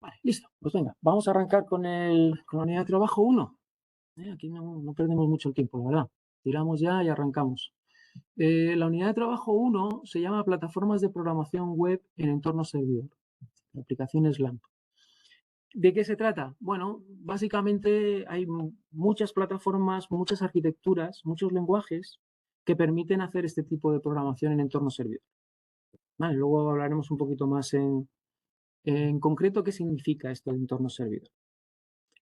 Vale, listo. Pues venga, vamos a arrancar con la unidad de trabajo 1. Aquí no perdemos mucho el tiempo, la verdad. Tiramos ya y arrancamos. La unidad de trabajo 1 se llama Plataformas de Programación Web en Entorno Servidor, aplicaciones LAMP. ¿De qué se trata? Bueno, básicamente hay muchas plataformas, muchas arquitecturas, muchos lenguajes que permiten hacer este tipo de programación en entorno servidor. Vale, luego hablaremos un poquito más en concreto qué significa esto de entorno servidor.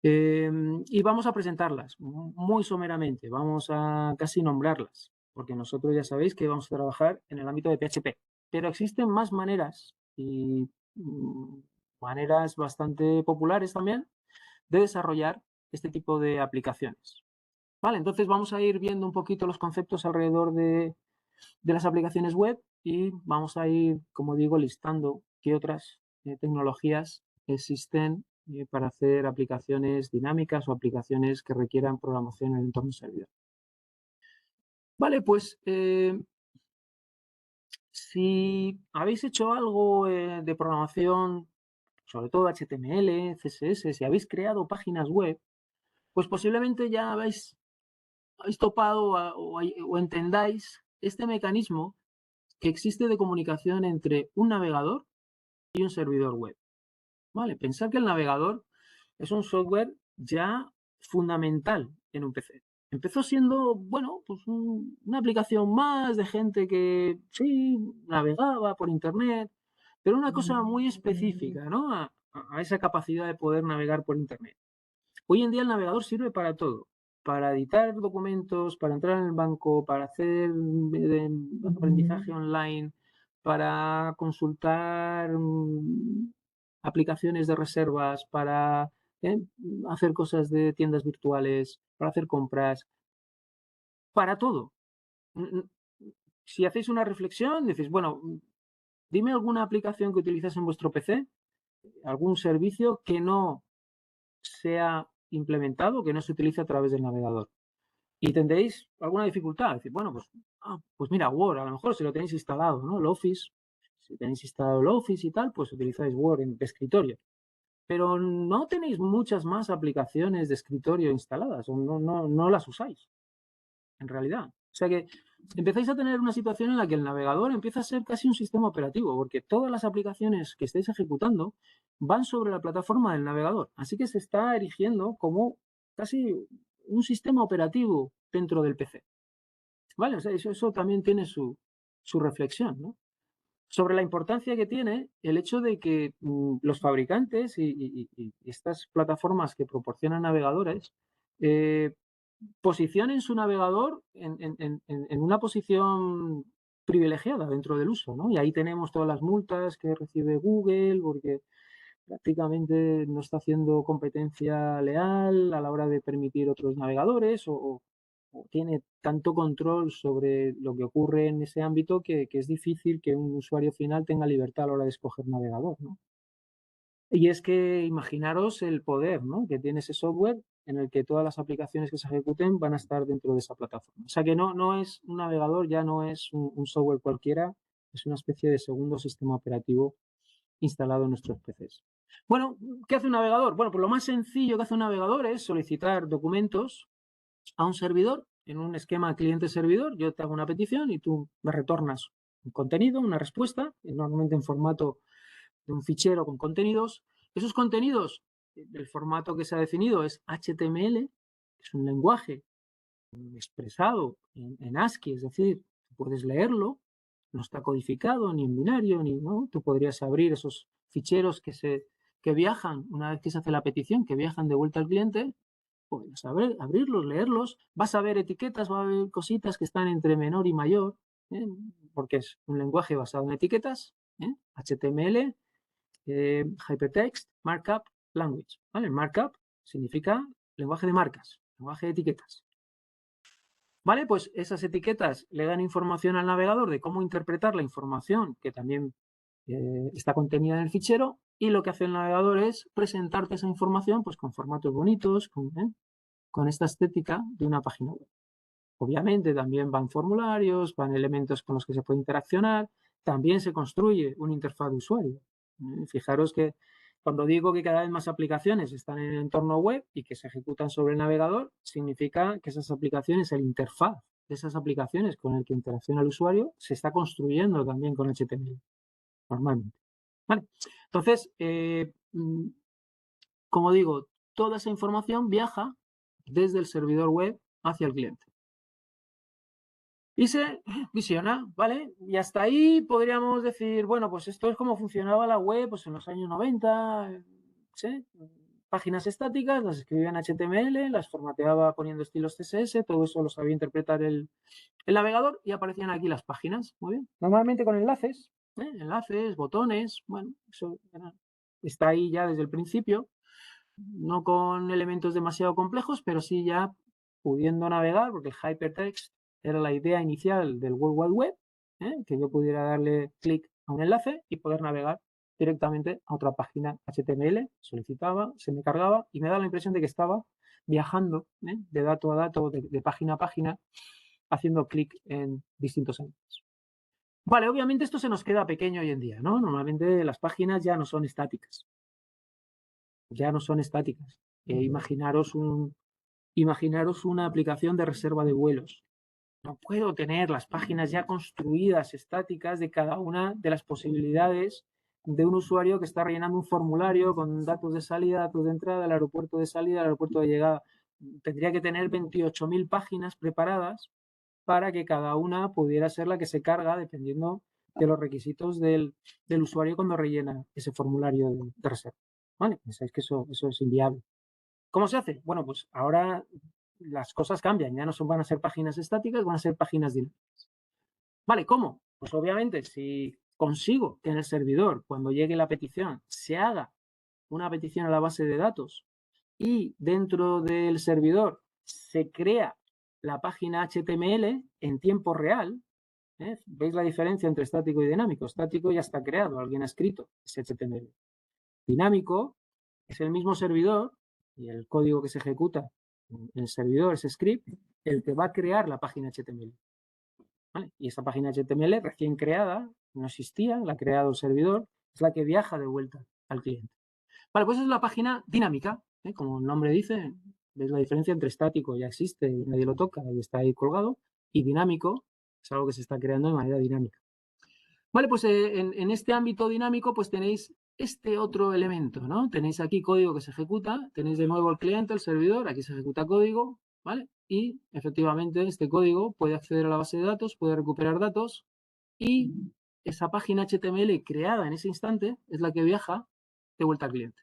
Y vamos a presentarlas muy someramente, vamos a casi nombrarlas, porque nosotros ya sabéis que vamos a trabajar en el ámbito de PHP, pero existen más maneras y maneras bastante populares también de desarrollar este tipo de aplicaciones. Vale, entonces vamos a ir viendo un poquito los conceptos alrededor de las aplicaciones web y vamos a ir, como digo, listando qué otras tecnologías existen para hacer aplicaciones dinámicas o aplicaciones que requieran programación en el entorno servidor. Vale, pues si habéis hecho algo de programación, sobre todo HTML, CSS, si habéis creado páginas web, pues posiblemente ya habéis topado o entendáis este mecanismo que existe de comunicación entre un navegador y un servidor web. Vale, pensad que el navegador es un software ya fundamental en un PC. Empezó siendo, bueno, pues una aplicación más de gente que sí, navegaba por internet, pero una cosa muy específica, ¿no? A esa capacidad de poder navegar por internet. Hoy en día el navegador sirve para todo, para editar documentos, para entrar en el banco, para hacer aprendizaje online, para consultar aplicaciones de reservas, para hacer cosas de tiendas virtuales, para hacer compras, para todo. Si hacéis una reflexión, decís, bueno, dime alguna aplicación que utilizáis en vuestro PC, algún servicio que no sea implementado, que no se utilice a través del navegador. Y tendréis alguna dificultad. Decir, bueno, pues mira, Word, a lo mejor si lo tenéis instalado, ¿no? El Office, si tenéis instalado el Office y tal, pues utilizáis Word de escritorio. Pero no tenéis muchas más aplicaciones de escritorio instaladas, o no las usáis, en realidad. O sea que empezáis a tener una situación en la que el navegador empieza a ser casi un sistema operativo, porque todas las aplicaciones que estáis ejecutando van sobre la plataforma del navegador. Así que se está erigiendo como casi un sistema operativo dentro del PC. ¿Vale? O sea, eso también tiene su reflexión, ¿no? Sobre la importancia que tiene el hecho de que los fabricantes y estas plataformas que proporcionan navegadores posicionen su navegador en una posición privilegiada dentro del uso, ¿no? Y ahí tenemos todas las multas que recibe Google porque prácticamente no está haciendo competencia leal a la hora de permitir otros navegadores o tiene tanto control sobre lo que ocurre en ese ámbito que es difícil que un usuario final tenga libertad a la hora de escoger navegador, ¿no? Y es que imaginaros el poder, ¿no?, que tiene ese software en el que todas las aplicaciones que se ejecuten van a estar dentro de esa plataforma. O sea que no es un navegador, ya no es un software cualquiera, es una especie de segundo sistema operativo instalado en nuestros PCs. Bueno, ¿qué hace un navegador? Bueno, pues lo más sencillo que hace un navegador es solicitar documentos a un servidor en un esquema cliente-servidor. Yo te hago una petición y tú me retornas un contenido, una respuesta, normalmente en formato de un fichero con contenidos. Esos contenidos, el formato que se ha definido es HTML, que es un lenguaje expresado en ASCII, es decir, puedes leerlo, no está codificado ni en binario, ni no. Tú podrías abrir esos ficheros que viajan una vez que se hace la petición, que viajan de vuelta al cliente, puedes abrirlos, leerlos, vas a ver etiquetas, va a haber cositas que están entre menor y mayor, porque es un lenguaje basado en etiquetas, HTML, Hypertext Markup Language, ¿vale? Markup significa lenguaje de marcas, lenguaje de etiquetas. Vale, pues esas etiquetas le dan información al navegador de cómo interpretar la información que también está contenida en el fichero, y lo que hace el navegador es presentarte esa información pues con formatos bonitos, con esta estética de una página web. Obviamente también van formularios, van elementos con los que se puede interaccionar, también se construye una interfaz de usuario. Fijaros que Cuando digo que cada vez más aplicaciones están en el entorno web y que se ejecutan sobre el navegador, significa que esas aplicaciones, el interfaz de esas aplicaciones con el que interacciona el usuario, se está construyendo también con HTML, normalmente. ¿Vale? Entonces, como digo, toda esa información viaja desde el servidor web hacia el cliente. Y se visiona, ¿vale? Y hasta ahí podríamos decir, bueno, pues esto es como funcionaba la web pues en los años 90, ¿sí? Páginas estáticas, las escribía en HTML, las formateaba poniendo estilos CSS, todo eso lo sabía interpretar el navegador y aparecían aquí las páginas, muy bien. Normalmente con enlaces, enlaces, botones, bueno, eso está ahí ya desde el principio, no con elementos demasiado complejos, pero sí ya pudiendo navegar, porque el hypertext era la idea inicial del World Wide Web, que yo pudiera darle clic a un enlace y poder navegar directamente a otra página HTML, solicitaba, se me cargaba y me da la impresión de que estaba viajando de dato a dato, de página a página, haciendo clic en distintos enlaces. Vale, obviamente esto se nos queda pequeño hoy en día, ¿no? Normalmente las páginas ya no son estáticas. Ya no son estáticas. Imaginaros una aplicación de reserva de vuelos. No puedo tener las páginas ya construidas, estáticas, de cada una de las posibilidades de un usuario que está rellenando un formulario con datos de salida, datos de entrada, el aeropuerto de salida, el aeropuerto de llegada. Tendría que tener 28.000 páginas preparadas para que cada una pudiera ser la que se carga dependiendo de los requisitos del usuario cuando rellena ese formulario de reserva. ¿Vale? Pensáis que eso es inviable. ¿Cómo se hace? Bueno, pues ahora las cosas cambian, ya no van a ser páginas estáticas, van a ser páginas dinámicas. Vale, ¿cómo? Pues obviamente si consigo que en el servidor, cuando llegue la petición, se haga una petición a la base de datos y dentro del servidor se crea la página HTML en tiempo real, ¿veis la diferencia entre estático y dinámico? Estático ya está creado, alguien ha escrito ese HTML. Dinámico es el mismo servidor y el código que se ejecuta en el servidor, ese script, el que va a crear la página HTML. ¿Vale? Y esa página HTML recién creada, no existía, la ha creado el servidor, es la que viaja de vuelta al cliente. Vale, pues es la página dinámica, como el nombre dice, veis la diferencia entre estático, ya existe y nadie lo toca y está ahí colgado, y dinámico es algo que se está creando de manera dinámica. Vale, pues en este ámbito dinámico pues tenéis este otro elemento, ¿no? Tenéis aquí código que se ejecuta, tenéis de nuevo el cliente, el servidor, aquí se ejecuta código, ¿vale? Y efectivamente este código puede acceder a la base de datos, puede recuperar datos y esa página HTML creada en ese instante es la que viaja de vuelta al cliente.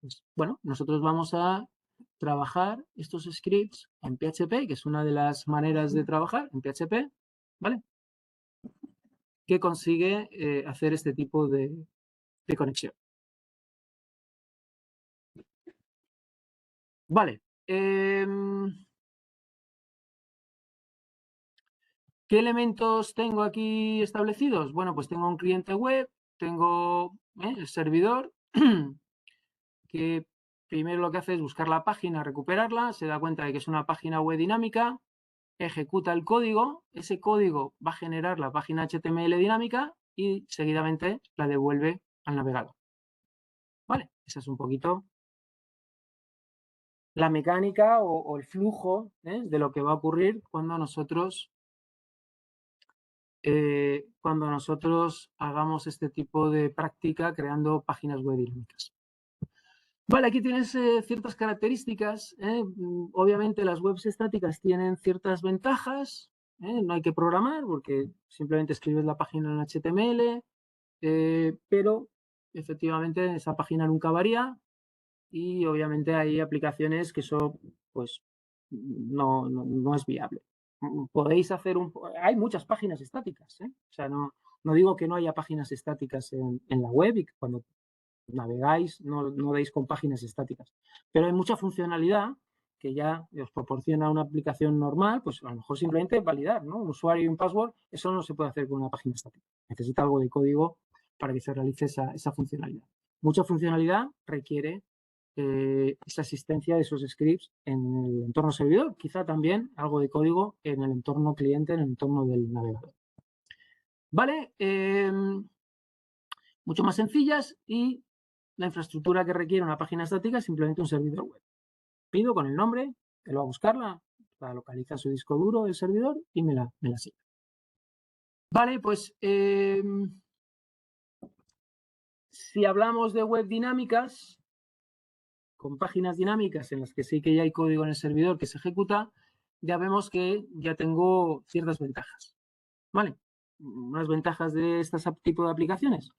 Pues, bueno, nosotros vamos a trabajar estos scripts en PHP, que es una de las maneras de trabajar en PHP, ¿vale? Que consigue hacer este tipo de conexión. Vale. ¿Qué elementos tengo aquí establecidos? Bueno, pues tengo un cliente web, tengo el servidor, que primero lo que hace es buscar la página, recuperarla, se da cuenta de que es una página web dinámica, ejecuta el código, ese código va a generar la página HTML dinámica y seguidamente la devuelve al navegador. Vale, esa es un poquito la mecánica o el flujo de lo que va a ocurrir cuando nosotros hagamos este tipo de práctica creando páginas web dinámicas. Vale, aquí tienes ciertas características. Obviamente las webs estáticas tienen ciertas ventajas. No hay que programar porque simplemente escribes la página en HTML, pero efectivamente esa página nunca varía y obviamente hay aplicaciones que eso pues no es viable. Podéis hacer hay muchas páginas estáticas, o sea, no digo que no haya páginas estáticas en la web y que cuando navegáis no deis con páginas estáticas, pero hay mucha funcionalidad que ya os proporciona una aplicación normal, pues a lo mejor simplemente validar, ¿no? Un usuario y un password, eso no se puede hacer con una página estática. Necesita algo de código para que se realice esa funcionalidad. Mucha funcionalidad requiere esa existencia de esos scripts en el entorno servidor, quizá también algo de código en el entorno cliente, en el entorno del navegador. Vale, mucho más sencillas y la infraestructura que requiere una página estática es simplemente un servidor web. Pido con el nombre, él va a buscarla, la localiza en su disco duro del servidor y me la sigue. Vale, pues si hablamos de web dinámicas, con páginas dinámicas en las que sí que ya hay código en el servidor que se ejecuta, ya vemos que ya tengo ciertas ventajas. ¿Vale? Unas ventajas de este tipo de aplicaciones.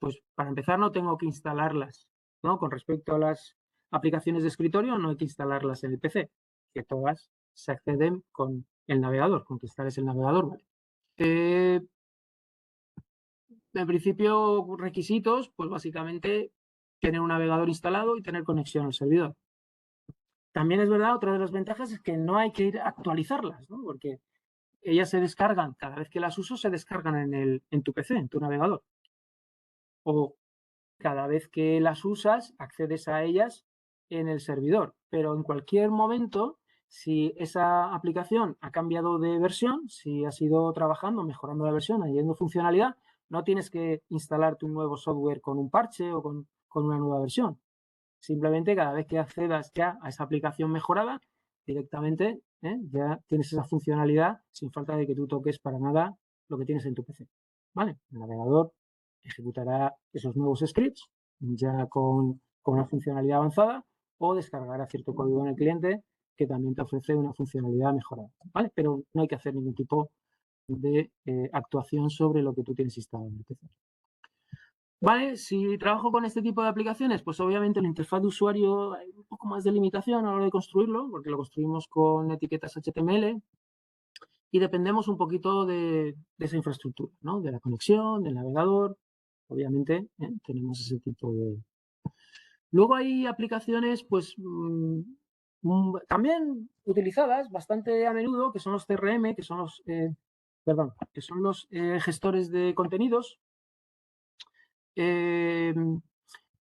Pues para empezar no tengo que instalarlas, ¿no? Con respecto a las aplicaciones de escritorio no hay que instalarlas en el PC, que todas se acceden con el navegador, con que instales el navegador, ¿vale? En principio, requisitos, pues básicamente tener un navegador instalado y tener conexión al servidor. También es verdad, otra de las ventajas es que no hay que ir a actualizarlas, ¿no? Porque ellas se descargan, cada vez que las uso, se descargan en tu PC, en tu navegador. O cada vez que las usas, accedes a ellas en el servidor. Pero en cualquier momento, si esa aplicación ha cambiado de versión, si has ido trabajando, mejorando la versión, añadiendo funcionalidad, no tienes que instalarte un nuevo software con un parche o con una nueva versión. Simplemente cada vez que accedas ya a esa aplicación mejorada, directamente ya tienes esa funcionalidad sin falta de que tú toques para nada lo que tienes en tu PC. ¿Vale? El navegador ejecutará esos nuevos scripts ya con una funcionalidad avanzada o descargará cierto código en el cliente que también te ofrece una funcionalidad mejorada. ¿Vale? Pero no hay que hacer ningún tipo de actuación sobre lo que tú tienes instalado en el PC. Vale, si trabajo con este tipo de aplicaciones, pues obviamente la interfaz de usuario hay un poco más de limitación a la hora de construirlo, porque lo construimos con etiquetas HTML y dependemos un poquito de esa infraestructura, ¿no? De la conexión, del navegador. Obviamente tenemos ese tipo de... Luego hay aplicaciones, pues, también utilizadas bastante a menudo, que son los CRM, que son los, que son los gestores de contenidos.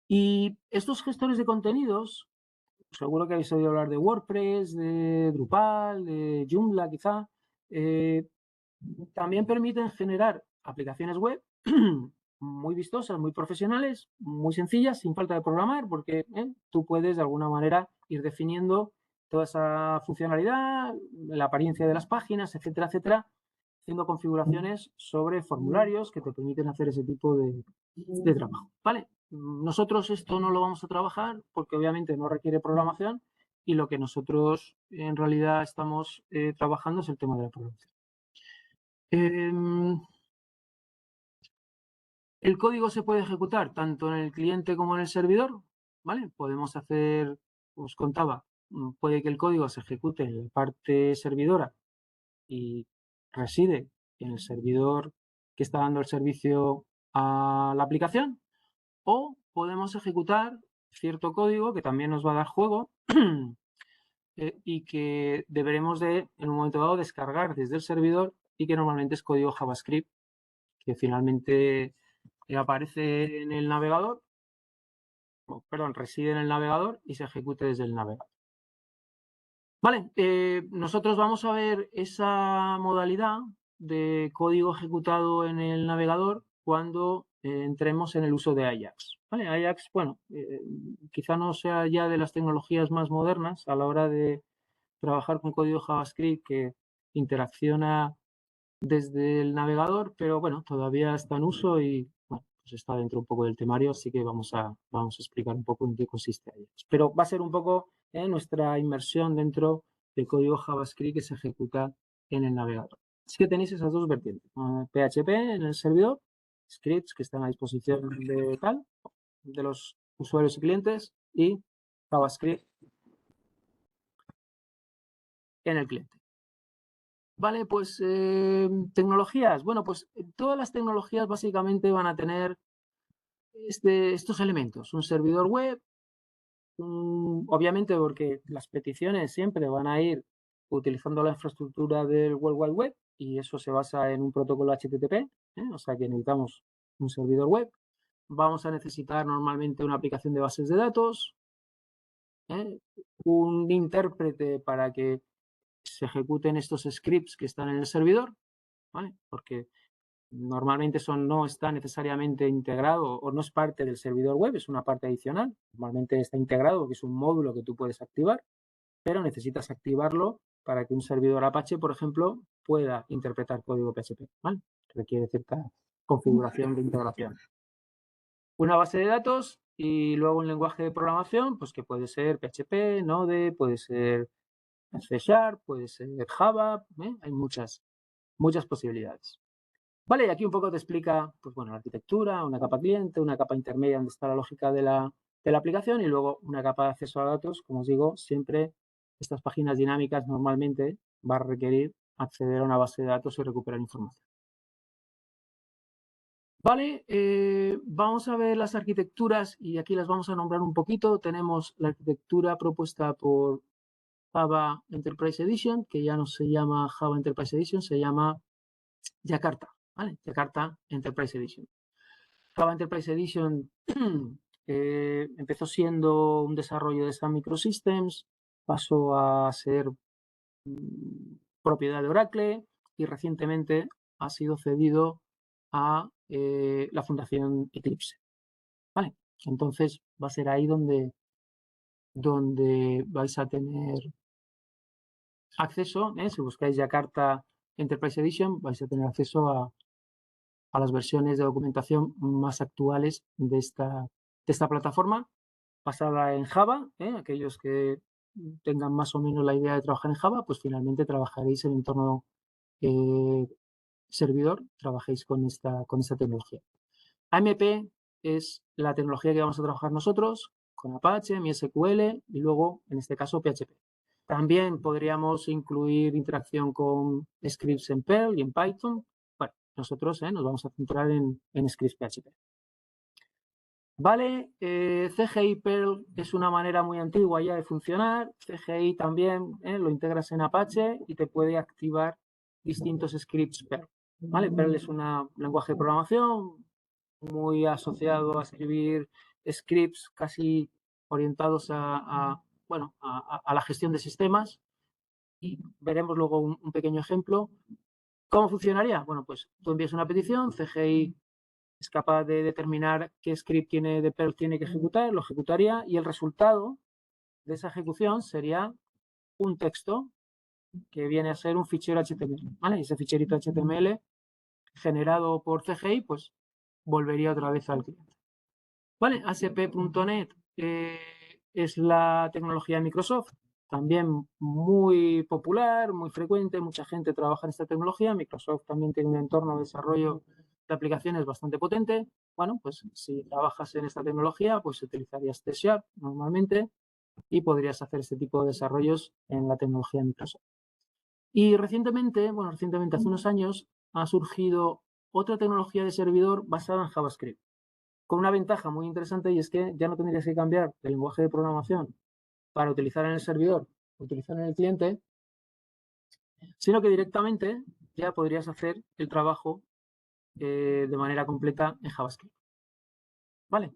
Y estos gestores de contenidos, seguro que habéis oído hablar de WordPress, de Drupal, de Joomla quizá, también permiten generar aplicaciones web muy vistosas, muy profesionales, muy sencillas, sin falta de programar, porque tú puedes de alguna manera ir definiendo toda esa funcionalidad, la apariencia de las páginas, etcétera, etcétera, haciendo configuraciones sobre formularios que te permiten hacer ese tipo de trabajo. ¿Vale? Nosotros esto no lo vamos a trabajar porque obviamente no requiere programación y lo que nosotros en realidad estamos trabajando es el tema de la programación. El código se puede ejecutar tanto en el cliente como en el servidor, ¿vale? Podemos hacer, os contaba, puede que el código se ejecute en la parte servidora y reside en el servidor que está dando el servicio a la aplicación, o podemos ejecutar cierto código que también nos va a dar juego y que deberemos de, en un momento dado, descargar desde el servidor y que normalmente es código JavaScript que finalmente aparece en el navegador, perdón, reside en el navegador y se ejecute desde el navegador. Vale, nosotros vamos a ver esa modalidad de código ejecutado en el navegador cuando entremos en el uso de Ajax. ¿Vale? Ajax, bueno, quizá no sea ya de las tecnologías más modernas a la hora de trabajar con código JavaScript que interacciona desde el navegador, pero bueno, todavía está en uso y bueno, pues está dentro un poco del temario, así que vamos a explicar un poco en qué consiste Ajax. Pero va a ser un poco nuestra inmersión dentro del código JavaScript que se ejecuta en el navegador. Así que tenéis esas dos vertientes, PHP en el servidor, scripts que están a disposición de los usuarios y clientes, y JavaScript en el cliente. Vale, pues tecnologías. Bueno, pues todas las tecnologías básicamente van a tener estos elementos. Un servidor web, obviamente porque las peticiones siempre van a ir utilizando la infraestructura del World Wide Web y eso se basa en un protocolo HTTP, o sea que necesitamos un servidor web. Vamos a necesitar normalmente una aplicación de bases de datos, un intérprete para que se ejecuten estos scripts que están en el servidor, ¿vale? Porque Normalmente eso no está necesariamente integrado o no es parte del servidor web, es una parte adicional. Normalmente está integrado, que es un módulo que tú puedes activar, pero necesitas activarlo para que un servidor Apache, por ejemplo, pueda interpretar código PHP, ¿vale? Requiere cierta configuración de integración. Una base de datos y luego un lenguaje de programación, pues que puede ser PHP, Node, puede ser C Sharp, puede ser Java, hay muchas posibilidades. Vale, y aquí un poco te explica, pues bueno, la arquitectura, una capa cliente, una capa intermedia donde está la lógica de la aplicación y luego una capa de acceso a datos. Como os digo, siempre estas páginas dinámicas normalmente va a requerir acceder a una base de datos y recuperar información. Vale, vamos a ver las arquitecturas y aquí las vamos a nombrar un poquito. Tenemos la arquitectura propuesta por Java Enterprise Edition, que ya no se llama Java Enterprise Edition, se llama Jakarta, ¿vale? Jakarta Enterprise Edition. Java Enterprise Edition empezó siendo un desarrollo de Sun Microsystems, pasó a ser propiedad de Oracle y recientemente ha sido cedido a la Fundación Eclipse. ¿Vale? Entonces va a ser ahí donde vais a tener acceso, si buscáis Jakarta Enterprise Edition, vais a tener acceso a las versiones de documentación más actuales de esta plataforma, basada en Java. Aquellos que tengan más o menos la idea de trabajar en Java, pues finalmente trabajaréis en entorno servidor, trabajéis con esta tecnología. AMP es la tecnología que vamos a trabajar nosotros, con Apache, MySQL y luego, en este caso, PHP. También podríamos incluir interacción con scripts en Perl y en Python. Bueno, nosotros nos vamos a centrar en scripts PHP. Vale, CGI Perl es una manera muy antigua ya de funcionar. CGI también lo integras en Apache y te puede activar distintos scripts Perl. ¿Vale? Perl es un lenguaje de programación muy asociado a escribir scripts casi orientados a la gestión de sistemas. Y veremos luego un pequeño ejemplo. ¿Cómo funcionaría? Bueno, pues tú envías una petición, CGI es capaz de determinar qué script de Perl tiene que ejecutar, lo ejecutaría y el resultado de esa ejecución sería un texto que viene a ser un fichero HTML, ¿vale? Y ese ficherito HTML generado por CGI, pues volvería otra vez al cliente. ¿Vale? ASP.NET es la tecnología de Microsoft, también muy popular, muy frecuente, mucha gente trabaja en esta tecnología. Microsoft también tiene un entorno de desarrollo de aplicaciones bastante potente. Bueno, pues si trabajas en esta tecnología, pues utilizarías C Sharp normalmente y podrías hacer este tipo de desarrollos en la tecnología de Microsoft. Y recientemente, hace unos años, ha surgido otra tecnología de servidor basada en JavaScript, con una ventaja muy interesante y es que ya no tendrías que cambiar el lenguaje de programación para utilizar en el servidor, utilizar en el cliente, sino que directamente ya podrías hacer el trabajo de manera completa en JavaScript. ¿Vale?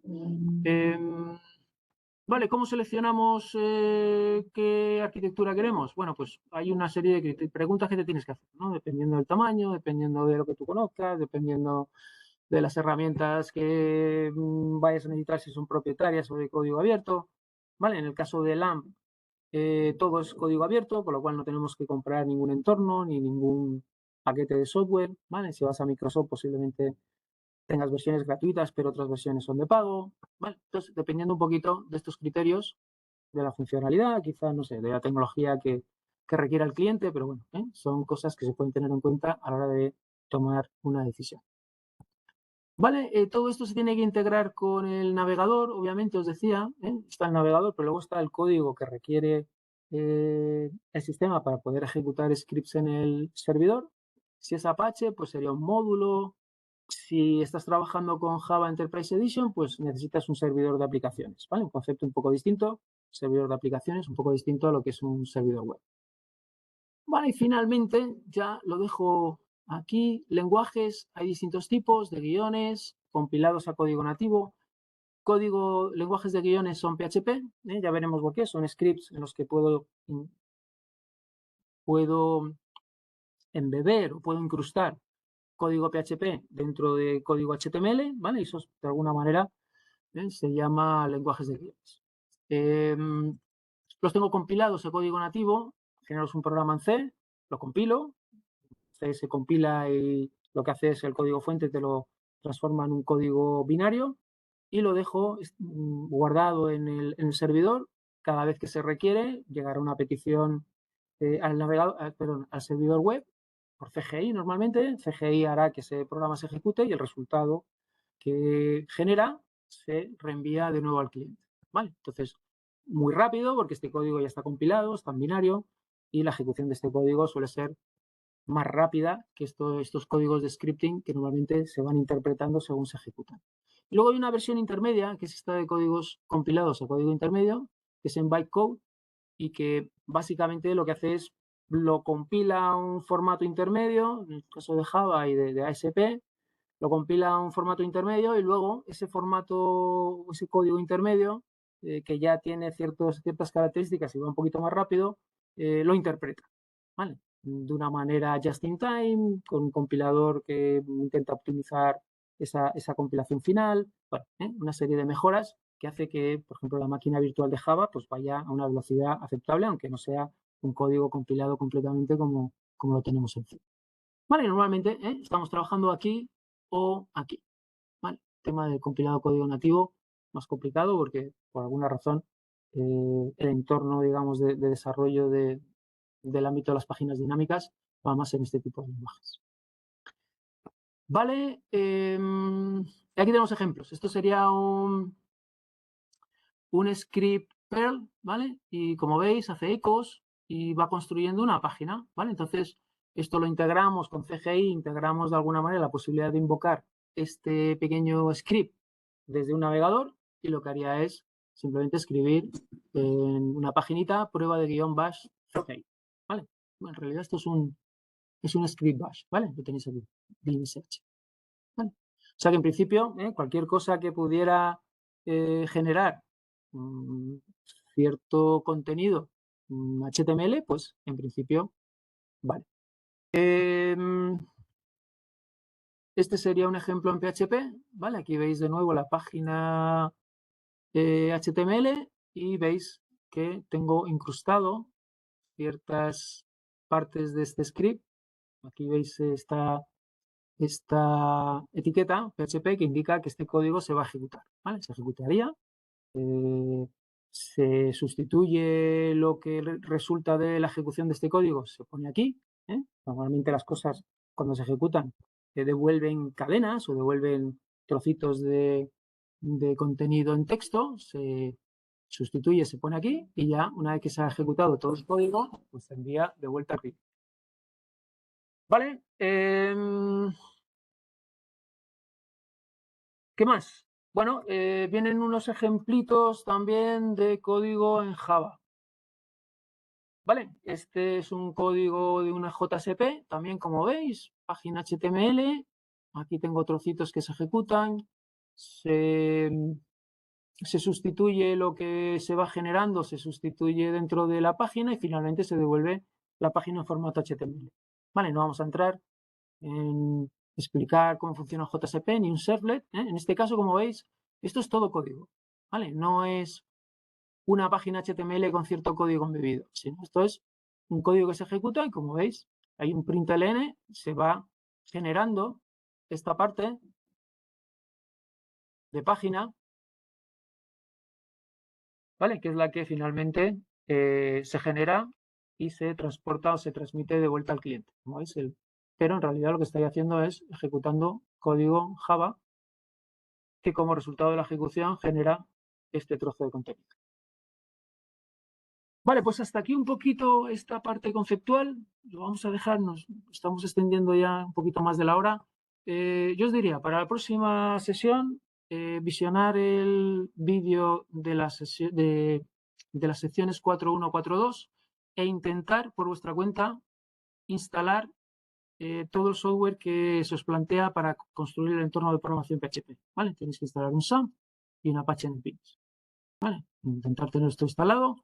Vale, ¿cómo seleccionamos qué arquitectura queremos? Bueno, pues hay una serie de preguntas que te tienes que hacer, ¿no? Dependiendo del tamaño, dependiendo de lo que tú conozcas, dependiendo de las herramientas que vayas a necesitar, si son propietarias o de código abierto. ¿Vale? En el caso de LAMP, todo es código abierto, con lo cual no tenemos que comprar ningún entorno ni ningún paquete de software. ¿Vale? Si vas a Microsoft, posiblemente tengas versiones gratuitas, pero otras versiones son de pago. ¿Vale? Entonces, dependiendo un poquito de estos criterios, de la funcionalidad, quizás, no sé, de la tecnología que requiera el cliente, pero bueno, son cosas que se pueden tener en cuenta a la hora de tomar una decisión. Vale, todo esto se tiene que integrar con el navegador, obviamente, os decía, está el navegador, pero luego está el código que requiere el sistema para poder ejecutar scripts en el servidor. Si es Apache, pues sería un módulo. Si estás trabajando con Java Enterprise Edition, pues necesitas un servidor de aplicaciones, ¿vale? Un concepto un poco distinto, servidor de aplicaciones, un poco distinto a lo que es un servidor web. Vale, y finalmente ya lo dejo aquí. Lenguajes, hay distintos tipos de guiones compilados a código nativo. Lenguajes de guiones son PHP, ya veremos por qué, son scripts en los que puedo embeber o puedo incrustar código PHP dentro de código HTML, ¿vale? Y eso de alguna manera se llama lenguajes de guiones. Los tengo compilados en código nativo, genero un programa en C, lo compilo, C se compila y lo que hace es el código fuente te lo transforma en un código binario y lo dejo guardado en el servidor. Cada vez que se requiere, llegará una petición al navegador, perdón, al servidor web por CGI normalmente. CGI hará que ese programa se ejecute y el resultado que genera se reenvía de nuevo al cliente. ¿Vale? Entonces, muy rápido porque este código ya está compilado, está en binario y la ejecución de este código suele ser más rápida que estos códigos de scripting que normalmente se van interpretando según se ejecutan. Y luego hay una versión intermedia, que es esta de códigos compilados a código intermedio, que es en bytecode y que básicamente lo que hace es lo compila a un formato intermedio, en el caso de Java y de ASP, lo compila a un formato intermedio y luego ese formato, ese código intermedio, que ya tiene ciertas características y va un poquito más rápido, lo interpreta, ¿vale? De una manera just in time, con un compilador que intenta optimizar esa compilación final, bueno, una serie de mejoras que hace que, por ejemplo, la máquina virtual de Java pues vaya a una velocidad aceptable, aunque no sea un código compilado completamente como lo tenemos en C. Vale, normalmente estamos trabajando aquí o aquí. ¿Vale? Tema de compilado código nativo, más complicado porque por alguna razón el entorno, digamos, de desarrollo del ámbito de las páginas dinámicas va más en este tipo de lenguajes. Vale, aquí tenemos ejemplos. Esto sería un script Perl, ¿vale? Y como veis, hace ecos y va construyendo una página, ¿vale? Entonces, esto lo integramos con CGI, integramos de alguna manera la posibilidad de invocar este pequeño script desde un navegador y lo que haría es simplemente escribir en una paginita prueba de guión bash CGI, ¿vale? Bueno, en realidad esto es un script bash, ¿vale? Lo tenéis aquí, search, ¿vale? O sea que en principio, cualquier cosa que pudiera generar cierto contenido HTML, pues en principio, vale. Este sería un ejemplo en PHP, ¿vale? Aquí veis de nuevo la página HTML y veis que tengo incrustado ciertas partes de este script. Aquí veis esta etiqueta PHP que indica que este código se va a ejecutar, ¿vale? Se ejecutaría. Se sustituye lo que resulta de la ejecución de este código, se pone aquí. Normalmente las cosas cuando se ejecutan devuelven cadenas o devuelven trocitos de contenido en texto, se sustituye, se pone aquí y ya una vez que se ha ejecutado todo el código, pues se envía de vuelta aquí. ¿Vale? ¿Qué más? Bueno, vienen unos ejemplitos también de código en Java. ¿Vale? Este es un código de una JSP, también como veis, página HTML. Aquí tengo trocitos que se ejecutan. Se sustituye lo que se va generando, se sustituye dentro de la página y finalmente se devuelve la página en formato HTML. ¿Vale? No vamos a entrar en explicar cómo funciona JSP ni un servlet. En este caso, como veis, esto es todo código. ¿Vale? No es una página HTML con cierto código embebido, sino esto es un código que se ejecuta y como veis, hay un println, se va generando esta parte de página, ¿vale? Que es la que finalmente se genera y se transporta o se transmite de vuelta al cliente. Como veis, pero en realidad lo que estoy haciendo es ejecutando código Java que como resultado de la ejecución genera este trozo de contenido. Vale, pues hasta aquí un poquito esta parte conceptual. Lo vamos a dejar, nos estamos extendiendo ya un poquito más de la hora. Yo os diría, para la próxima sesión, visionar el vídeo de, de las secciones 4.1, 4.2 e intentar por vuestra cuenta instalar todo el software que se os plantea para construir el entorno de programación PHP. ¿Vale? Tenéis que instalar un SAMP y un Apache NetBeans. ¿Vale? Intentar tener esto instalado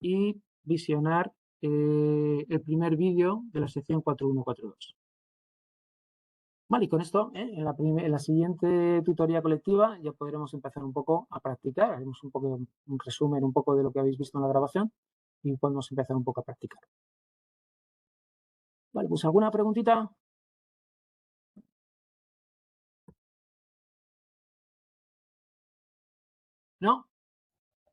y visionar el primer vídeo de la sección 4.1, 4.2. Vale, y con esto, en la siguiente tutoría colectiva ya podremos empezar un poco a practicar. Haremos un poco un resumen un poco de lo que habéis visto en la grabación y podemos empezar un poco a practicar. Vale, pues ¿alguna preguntita? ¿No?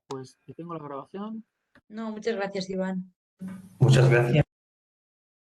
Pues tengo la grabación. No, muchas gracias, Iván. Muchas gracias.